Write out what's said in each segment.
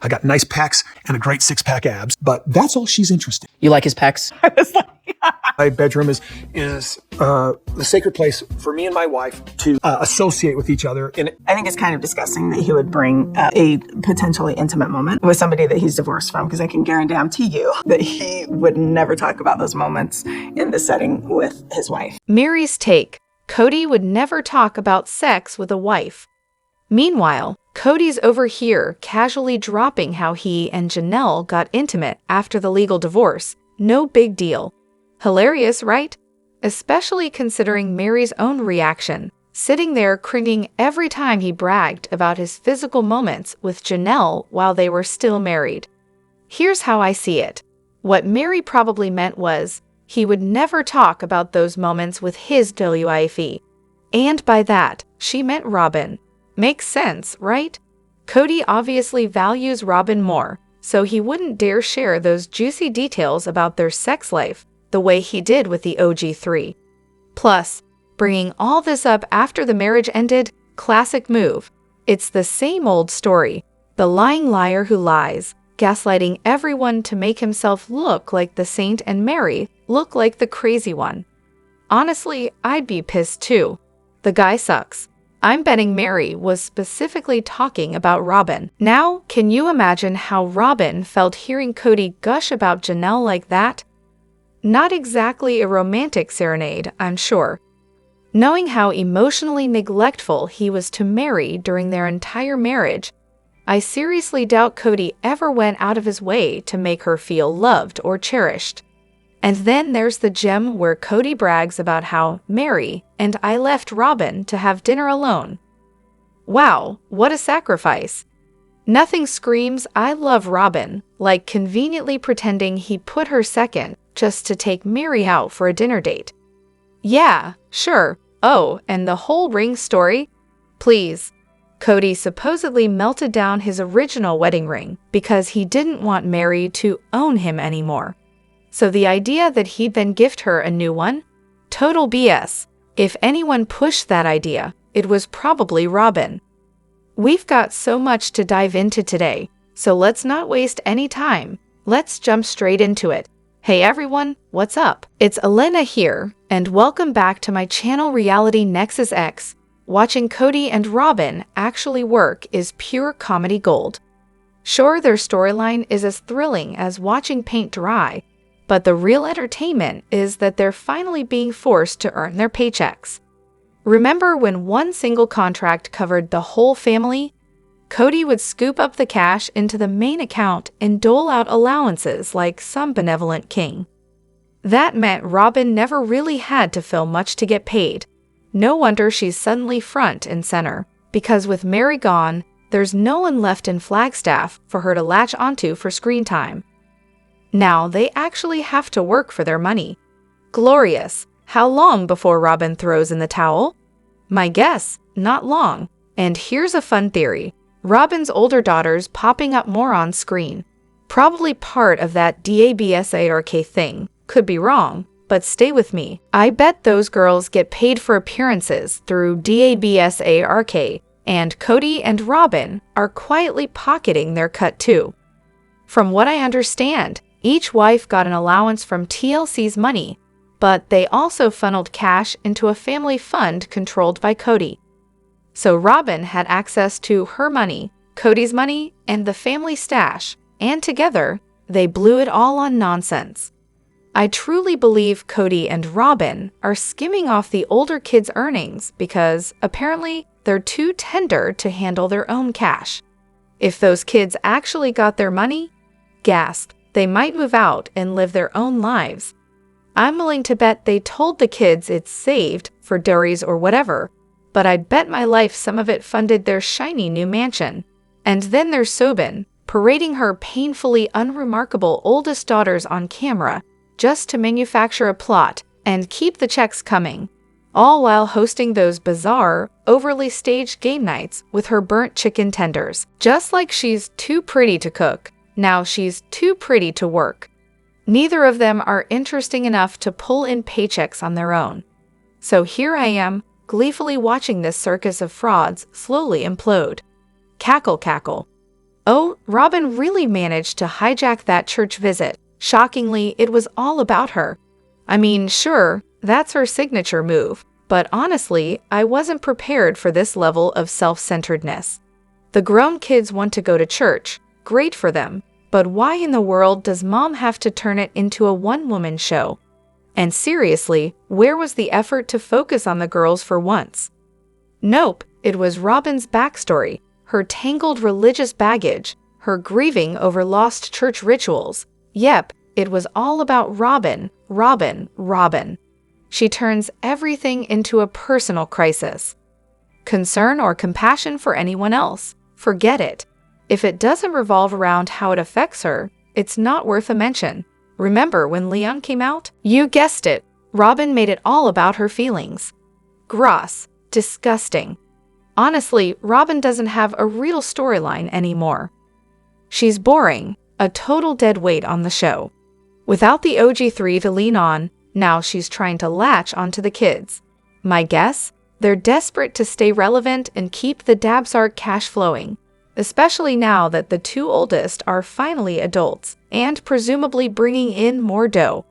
I got nice pecs and a great six-pack abs, but that's all she's interested in. You like his pecs? I was like, My bedroom is the sacred place for me and my wife to associate with each other. And I think it's kind of disgusting that he would bring a potentially intimate moment with somebody that he's divorced from, because I can guarantee you that he would never talk about those moments in the setting with his wife. Mary's take: Kody would never talk about sex with a wife. Meanwhile, Kody's over here casually dropping how he and Janelle got intimate after the legal divorce. No big deal. Hilarious, right? Especially considering Mary's own reaction, sitting there cringing every time he bragged about his physical moments with Janelle while they were still married. Here's how I see it. What Mary probably meant was, he would never talk about those moments with his wife. And by that, she meant Robyn. Makes sense, right? Kody obviously values Robyn more, so he wouldn't dare share those juicy details about their sex life the way he did with the OG3. Plus, bringing all this up after the marriage ended, classic move. It's the same old story. The lying liar who lies, gaslighting everyone to make himself look like the saint and Mary look like the crazy one. Honestly, I'd be pissed too. The guy sucks. I'm betting Mary was specifically talking about Robyn. Now, can you imagine how Robyn felt hearing Kody gush about Janelle like that? Not exactly a romantic serenade, I'm sure. Knowing how emotionally neglectful he was to Mary during their entire marriage, I seriously doubt Kody ever went out of his way to make her feel loved or cherished. And then there's the gem where Kody brags about how Mary and I left Robyn to have dinner alone. Wow, what a sacrifice. Nothing screams I love Robyn like conveniently pretending he put her second just to take Mary out for a dinner date. Yeah, sure. Oh, and the whole ring story? Please. Kody supposedly melted down his original wedding ring because he didn't want Mary to own him anymore. So the idea that he'd then gift her a new one? Total BS. If anyone pushed that idea, it was probably Robyn. We've got so much to dive into today, so let's not waste any time. Let's jump straight into it. Hey everyone, what's up? It's Elena here, and welcome back to my channel Reality Nexus X. Watching Kody and Robyn actually work is pure comedy gold. Sure, their storyline is as thrilling as watching paint dry, but the real entertainment is that they're finally being forced to earn their paychecks. Remember when one single contract covered the whole family? Kody would scoop up the cash into the main account and dole out allowances like some benevolent king. That meant Robyn never really had to film much to get paid. No wonder she's suddenly front and center, because with Mary gone, there's no one left in Flagstaff for her to latch onto for screen time. Now they actually have to work for their money. Glorious. How long before Robyn throws in the towel? My guess, not long. And here's a fun theory. Robyn's older daughters popping up more on screen. Probably part of that DABSARK thing. Could be wrong, but stay with me. I bet those girls get paid for appearances through DABSARK, and Kody and Robyn are quietly pocketing their cut too. From what I understand, each wife got an allowance from TLC's money, but they also funneled cash into a family fund controlled by Kody. So Robyn had access to her money, Kody's money, and the family stash, and together, they blew it all on nonsense. I truly believe Kody and Robyn are skimming off the older kids' earnings because, apparently, they're too tender to handle their own cash. If those kids actually got their money, gasp, they might move out and live their own lives. I'm willing to bet they told the kids it's saved for dowries or whatever, but I'd bet my life some of it funded their shiny new mansion. And then there's Robyn, parading her painfully unremarkable oldest daughters on camera just to manufacture a plot and keep the checks coming, all while hosting those bizarre, overly staged game nights with her burnt chicken tenders. Just like she's too pretty to cook, now she's too pretty to work. Neither of them are interesting enough to pull in paychecks on their own. So here I am, gleefully watching this circus of frauds slowly implode. Cackle cackle. Oh, Robyn really managed to hijack that church visit. Shockingly, it was all about her. I mean, sure, that's her signature move, but honestly, I wasn't prepared for this level of self-centeredness. The grown kids want to go to church, great for them, but why in the world does mom have to turn it into a one-woman show? And seriously, where was the effort to focus on the girls for once? Nope, it was Robyn's backstory, her tangled religious baggage, her grieving over lost church rituals. Yep, it was all about Robyn, Robyn, Robyn. She turns everything into a personal crisis. Concern or compassion for anyone else? Forget it. If it doesn't revolve around how it affects her, it's not worth a mention. Remember when Leon came out? You guessed it. Robyn made it all about her feelings. Gross. Disgusting. Honestly, Robyn doesn't have a real storyline anymore. She's boring, a total dead weight on the show. Without the OG3 to lean on, now she's trying to latch onto the kids. My guess? They're desperate to stay relevant and keep the Dabsark cash flowing, especially now that the two oldest are finally adults and presumably bringing in more dough.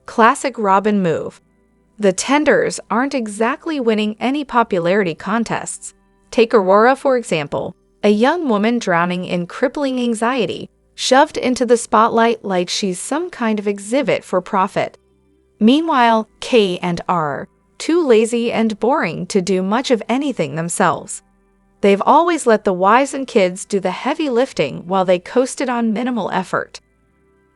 Classic Robyn move. The Tenders aren't exactly winning any popularity contests. Take Aurora, for example, a young woman drowning in crippling anxiety, shoved into the spotlight like she's some kind of exhibit for profit. Meanwhile, K and R, too lazy and boring to do much of anything themselves. They've always let the wives and kids do the heavy lifting while they coasted on minimal effort.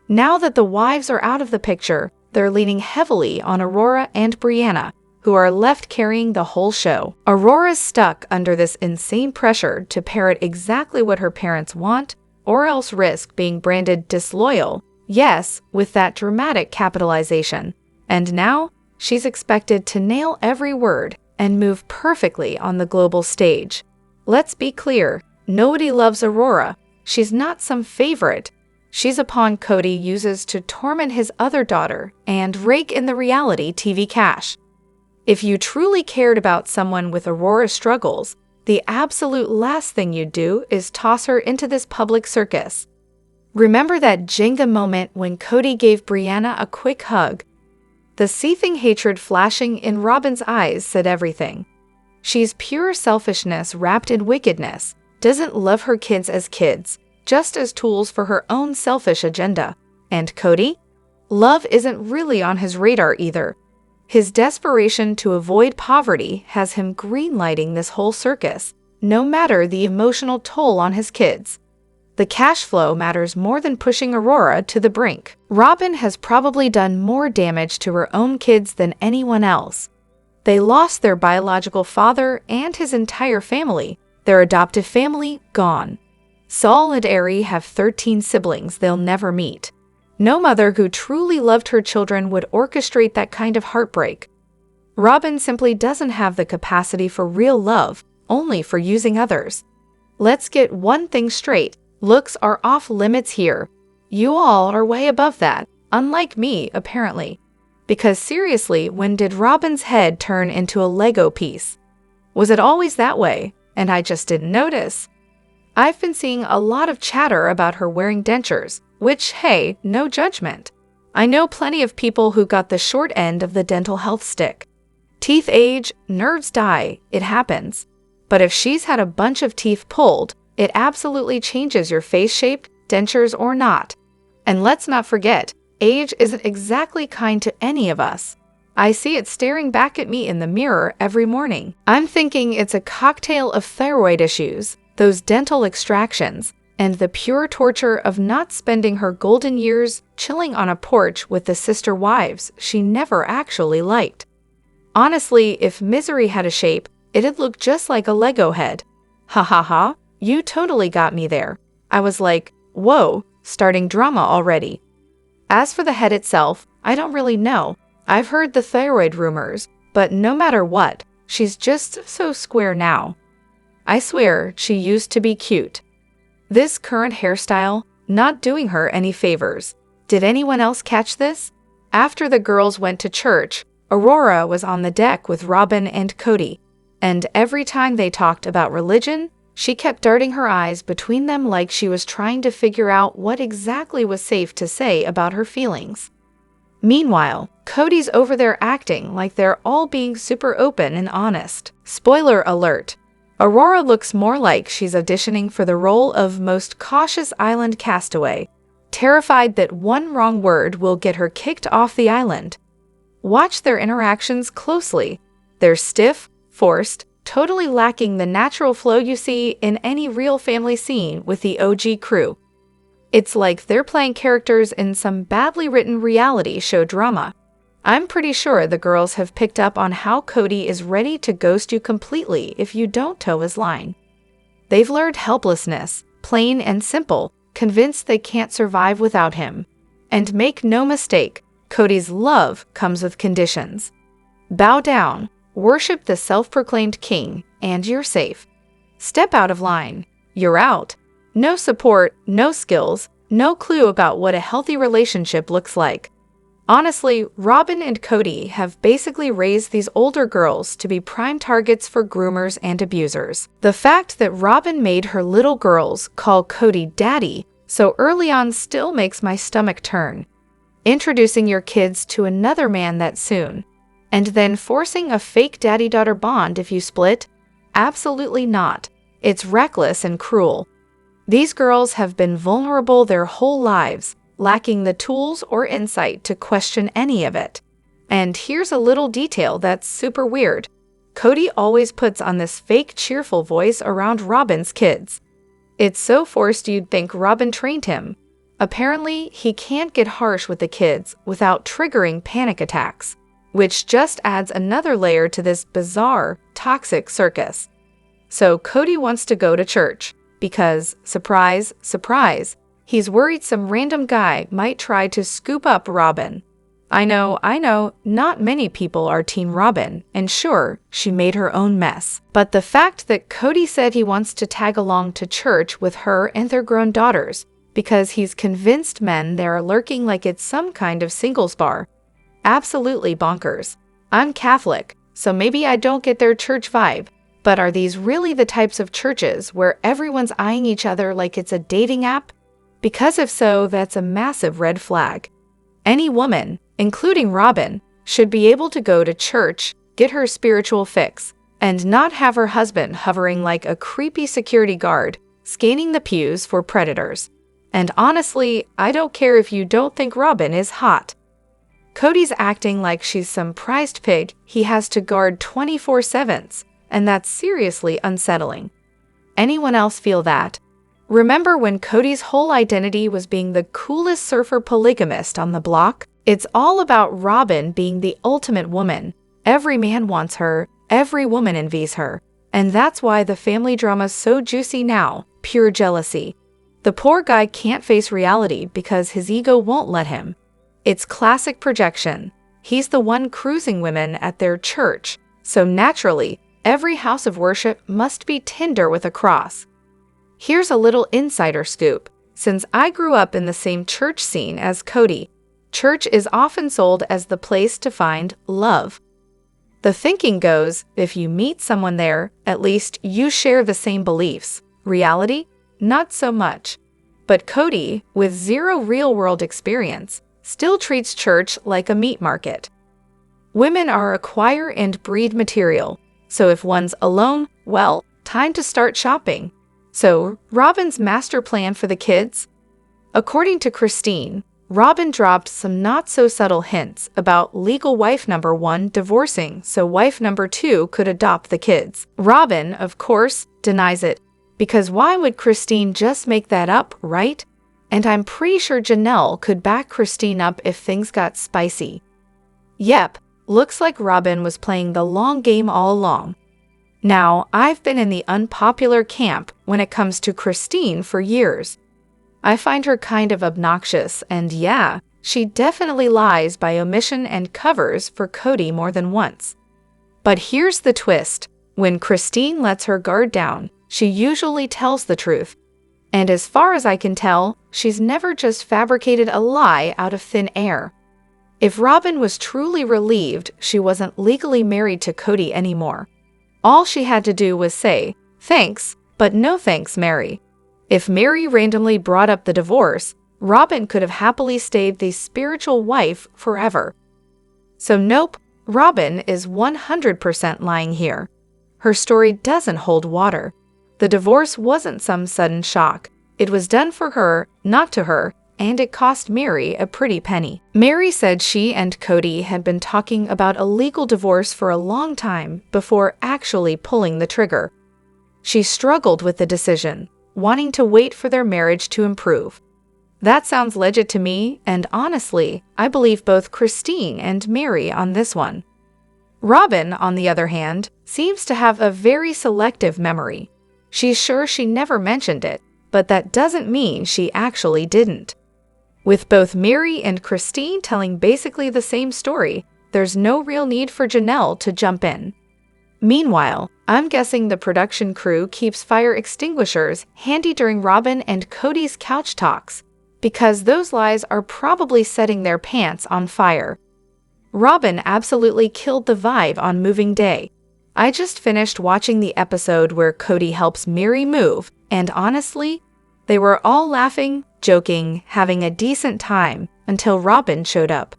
Now that the wives are out of the picture, they're leaning heavily on Aurora and Brianna, who are left carrying the whole show. Aurora's stuck under this insane pressure to parrot exactly what her parents want, or else risk being branded disloyal, yes, with that dramatic capitalization. And now, she's expected to nail every word and move perfectly on the global stage. Let's be clear, nobody loves Aurora. She's not some favorite. She's a pawn Kody uses to torment his other daughter and rake in the reality TV cash. If you truly cared about someone with Aurora's struggles, the absolute last thing you'd do is toss her into this public circus. Remember that Jenga moment when Kody gave Brianna a quick hug? The seething hatred flashing in Robyn's eyes said everything. She's pure selfishness wrapped in wickedness, doesn't love her kids as kids, just as tools for her own selfish agenda. And Kody? Love isn't really on his radar either. His desperation to avoid poverty has him greenlighting this whole circus, no matter the emotional toll on his kids. The cash flow matters more than pushing Aurora to the brink. Robyn has probably done more damage to her own kids than anyone else. They lost their biological father and his entire family, their adoptive family gone. Saul and Aerie have 13 siblings they'll never meet. No mother who truly loved her children would orchestrate that kind of heartbreak. Robyn simply doesn't have the capacity for real love, only for using others. Let's get one thing straight, looks are off limits here. You all are way above that, unlike me, apparently. Because seriously, when did Robyn's head turn into a Lego piece? Was it always that way, and I just didn't notice? I've been seeing a lot of chatter about her wearing dentures, which, hey, no judgment. I know plenty of people who got the short end of the dental health stick. Teeth age, nerves die, it happens. But if she's had a bunch of teeth pulled, it absolutely changes your face shape, dentures or not. And let's not forget, age isn't exactly kind to any of us. I see it staring back at me in the mirror every morning. I'm thinking it's a cocktail of thyroid issues, those dental extractions, and the pure torture of not spending her golden years chilling on a porch with the sister wives she never actually liked. Honestly, if Misery had a shape, it'd look just like a Lego head. Ha ha ha, you totally got me there. I was like, whoa, starting drama already. As for the head itself, I don't really know. I've heard the thyroid rumors, but no matter what, she's just so square now. I swear, she used to be cute. This current hairstyle, not doing her any favors. Did anyone else catch this? After the girls went to church, Aurora was on the deck with Robyn and Kody, and every time they talked about religion, She kept darting her eyes between them like she was trying to figure out what exactly was safe to say about her feelings. Meanwhile, Kody's over there acting like they're all being super open and honest. Spoiler alert. Aurora looks more like she's auditioning for the role of most cautious island castaway, terrified that one wrong word will get her kicked off the island. Watch their interactions closely. They're stiff, forced, totally lacking the natural flow you see in any real family scene with the OG crew. It's like they're playing characters in some badly written reality show drama. I'm pretty sure the girls have picked up on how Kody is ready to ghost you completely if you don't toe his line. They've learned helplessness, plain and simple, convinced they can't survive without him. And make no mistake, Kody's love comes with conditions. Bow down, worship the self-proclaimed king, and you're safe. Step out of line, you're out. No support, no skills, no clue about what a healthy relationship looks like. Honestly, Robyn and Kody have basically raised these older girls to be prime targets for groomers and abusers. The fact that Robyn made her little girls call Kody daddy so early on still makes my stomach turn. Introducing your kids to another man that soon, and then forcing a fake daddy-daughter bond if you split? Absolutely not. It's reckless and cruel. These girls have been vulnerable their whole lives, lacking the tools or insight to question any of it. And here's a little detail that's super weird. Kody always puts on this fake cheerful voice around Robyn's kids. It's so forced you'd think Robyn trained him. Apparently, he can't get harsh with the kids without triggering panic attacks, which just adds another layer to this bizarre, toxic circus. So Kody wants to go to church. Because, surprise, surprise, he's worried some random guy might try to scoop up Robyn. I know, not many people are Team Robyn, and sure, she made her own mess. But the fact that Kody said he wants to tag along to church with her and their grown daughters, because he's convinced men there are lurking like it's some kind of singles bar. Absolutely bonkers. I'm Catholic, so maybe I don't get their church vibe. But are these really the types of churches where everyone's eyeing each other like it's a dating app? Because if so, that's a massive red flag. Any woman, including Robyn, should be able to go to church, get her spiritual fix, and not have her husband hovering like a creepy security guard, scanning the pews for predators. And honestly, I don't care if you don't think Robyn is hot. Kody's acting like she's some prized pig he has to guard 24/7s. And that's seriously unsettling. Anyone else feel that? Remember when Kody's whole identity was being the coolest surfer polygamist on the block? It's all about Robyn being the ultimate woman. Every man wants her, every woman envies her. And that's why the family drama's so juicy now, pure jealousy. The poor guy can't face reality because his ego won't let him. It's classic projection. He's the one cruising women at their church, so naturally, every house of worship must be Tinder with a cross. Here's a little insider scoop. Since I grew up in the same church scene as Kody, church is often sold as the place to find love. The thinking goes, if you meet someone there, at least you share the same beliefs. Reality? Not so much. But Kody, with zero real-world experience, still treats church like a meat market. Women are acquire and breed material. So if one's alone, well, time to start shopping. So, Robyn's master plan for the kids? According to Christine, Robyn dropped some not-so-subtle hints about legal wife number 1 divorcing so wife number 2 could adopt the kids. Robyn, of course, denies it, because why would Christine just make that up, right? And I'm pretty sure Janelle could back Christine up if things got spicy. Yep. Looks like Robyn was playing the long game all along. Now, I've been in the unpopular camp when it comes to Christine for years. I find her kind of obnoxious, and yeah, she definitely lies by omission and covers for Kody more than once. But here's the twist. When Christine lets her guard down, she usually tells the truth. And as far as I can tell, she's never just fabricated a lie out of thin air. If Robyn was truly relieved she wasn't legally married to Kody anymore, all she had to do was say, "Thanks, But no thanks, Mary. If Mary randomly brought up the divorce, Robyn could have happily stayed the spiritual wife forever. So nope, Robyn is 100% lying here. Her story doesn't hold water. The divorce wasn't some sudden shock. It was done for her, not to her, and it cost Mary a pretty penny. Mary said she and Kody had been talking about a legal divorce for a long time before actually pulling the trigger. She struggled with the decision, wanting to wait for their marriage to improve. That sounds legit to me, and honestly, I believe both Christine and Mary on this one. Robyn, on the other hand, seems to have a very selective memory. She's sure she never mentioned it, but that doesn't mean she actually didn't. With both Mary and Christine telling basically the same story, there's no real need for Janelle to jump in. Meanwhile, I'm guessing the production crew keeps fire extinguishers handy during Robyn and Kody's couch talks, because those lies are probably setting their pants on fire. Robyn absolutely killed the vibe on moving day. I just finished watching the episode where Kody helps Mary move, and honestly, they were all laughing, joking, having a decent time until Robyn showed up.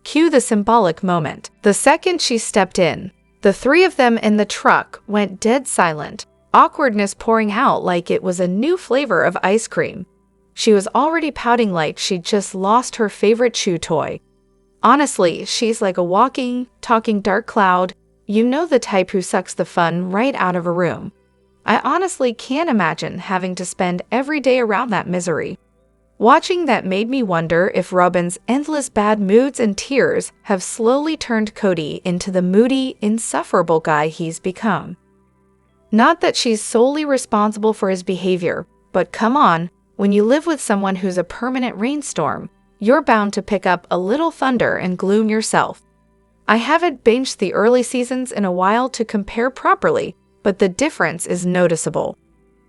Cue the symbolic moment. The second she stepped in, the three of them in the truck went dead silent, awkwardness pouring out like it was a new flavor of ice cream. She was already pouting like she'd just lost her favorite chew toy. Honestly, she's like a walking, talking dark cloud. You know, the type who sucks the fun right out of a room. I honestly can't imagine having to spend every day around that misery. Watching that made me wonder if Robyn's endless bad moods and tears have slowly turned Kody into the moody, insufferable guy he's become. Not that she's solely responsible for his behavior, but come on, when you live with someone who's a permanent rainstorm, you're bound to pick up a little thunder and gloom yourself. I haven't binged the early seasons in a while to compare properly, but the difference is noticeable.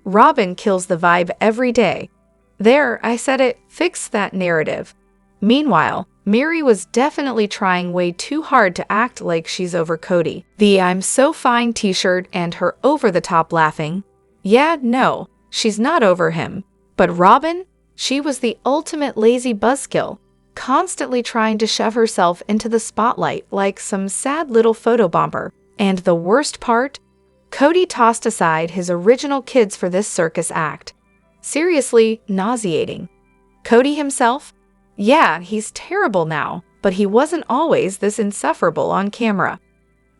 Robyn kills the vibe every day. There, I said it, fix that narrative. Meanwhile, Mary was definitely trying way too hard to act like she's over Kody. The "I'm so fine" t-shirt and her over-the-top laughing. Yeah, no, she's not over him. But Robyn? She was the ultimate lazy buzzkill, constantly trying to shove herself into the spotlight like some sad little photobomber. And the worst part? Kody tossed aside his original kids for this circus act. Seriously nauseating. Kody himself? Yeah, he's terrible now, but he wasn't always this insufferable on camera.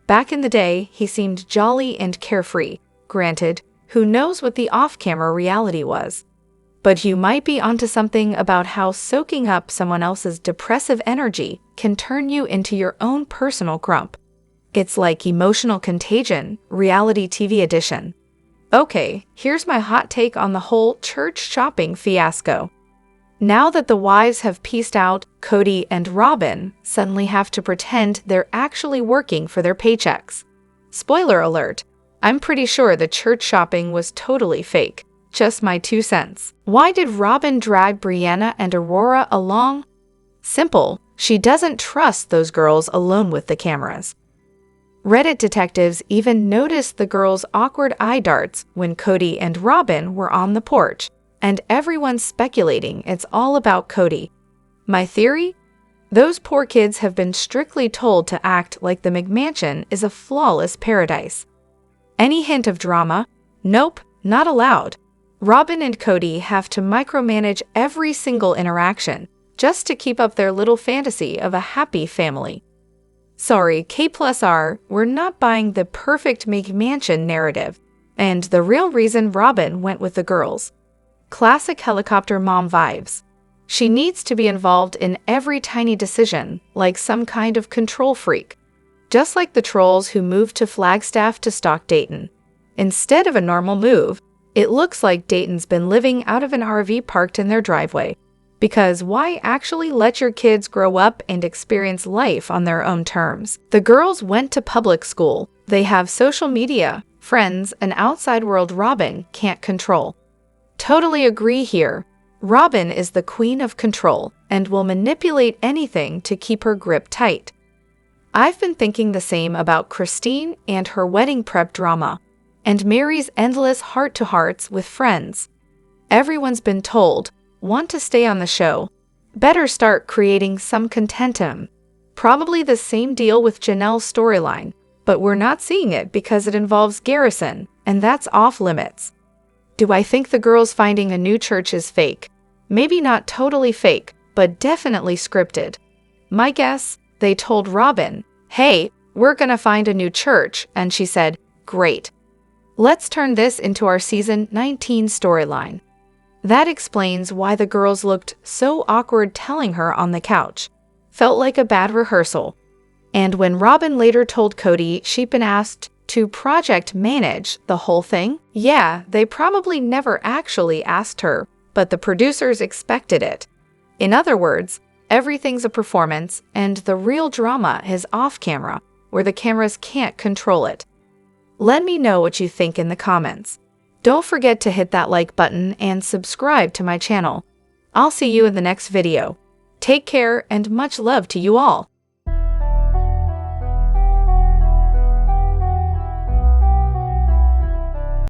Back in the day, he seemed jolly and carefree. Granted, who knows what the off-camera reality was. But you might be onto something about how soaking up someone else's depressive energy can turn you into your own personal grump. It's like emotional contagion, reality TV edition. Okay, here's my hot take on the whole church shopping fiasco. Now that the wives have pieced out, Kody and Robyn suddenly have to pretend they're actually working for their paychecks. Spoiler alert, I'm pretty sure the church shopping was totally fake. Just my 2 cents. Why did Robyn drag Brianna and Aurora along? Simple, she doesn't trust those girls alone with the cameras. Reddit detectives even noticed the girls' awkward eye darts when Kody and Robyn were on the porch, and everyone's speculating it's all about Kody. My theory? Those poor kids have been strictly told to act like the McMansion is a flawless paradise. Any hint of drama? Nope, not allowed. Robyn and Kody have to micromanage every single interaction just to keep up their little fantasy of a happy family. Sorry, K+R, we're not buying the perfect McMansion narrative, and the real reason Robyn went with the girls. Classic helicopter mom vibes. She needs to be involved in every tiny decision, like some kind of control freak. Just like the trolls who moved to Flagstaff to stalk Dayton. Instead of a normal move, it looks like Dayton's been living out of an RV parked in their driveway. Because why actually let your kids grow up and experience life on their own terms? The girls went to public school. They have social media, friends, an outside world Robyn can't control. Totally agree here. Robyn is the queen of control and will manipulate anything to keep her grip tight. I've been thinking the same about Christine and her wedding prep drama. and Mary's endless heart-to-hearts with friends. Everyone's been told, want to stay on the show? Better start creating some contentum. Probably the same deal with Janelle's storyline, but we're not seeing it because it involves Garrison, and that's off limits. Do I think the girls finding a new church is fake? Maybe not totally fake, but definitely scripted. My guess, they told Robyn, hey, we're gonna find a new church, and she said, great. Let's turn this into our season 19 storyline. That explains why the girls looked so awkward telling her on the couch. Felt like a bad rehearsal. And when Robyn later told Kody she'd been asked to project manage the whole thing, yeah, they probably never actually asked her, but the producers expected it. In other words, everything's a performance, and the real drama is off camera, where the cameras can't control it. Let me know what you think in the comments. Don't forget to hit that like button and subscribe to my channel. I'll see you in the next video. Take care and much love to you all.